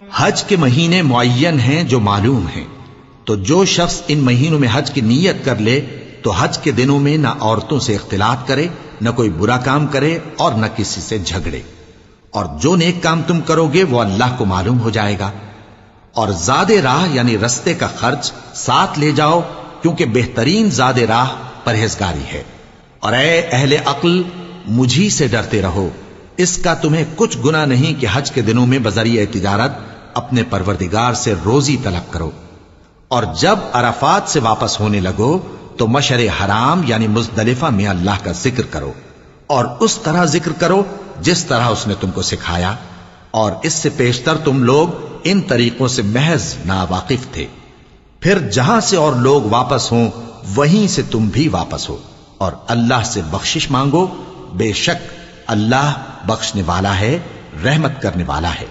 हज के महीने मुअय्यन हैं जो मालूम हैं, तो जो शख्स इन महीनों में हज की नीयत कर ले तो हज के दिनों में न औरतों से इख्तिलात करे, न कोई बुरा काम करे और न किसी से झगड़े। और जो नेक काम तुम करोगे वो अल्लाह को मालूम हो जाएगा। और ज़ादे राह यानी रस्ते का खर्च साथ ले जाओ, क्योंकि बेहतरीन ज़ादे राह परहेजगारी है। और ए अहले अक्ल, मुझी से डरते रहो, इसका तुम्हें कुछ गुनाह नहीं कि हज के दिनों में बजरिए तिजारत अपने परवरदिगार से रोजी तलब करो। और जब अरफात से वापस होने लगो तो मशरे हराम यानी मुज़दलिफा में अल्लाह का जिक्र करो, और उस तरह जिक्र करो जिस तरह उसने तुमको सिखाया। और इससे पेशतर तुम लोग इन तरीकों से महज नावाकिफ थे। फिर जहां से और लोग वापस हों वहीं से तुम भी वापस हो, और अल्लाह से बख्शिश मांगो, बेशक अल्लाह बख्शने वाला है, रहमत करने वाला है।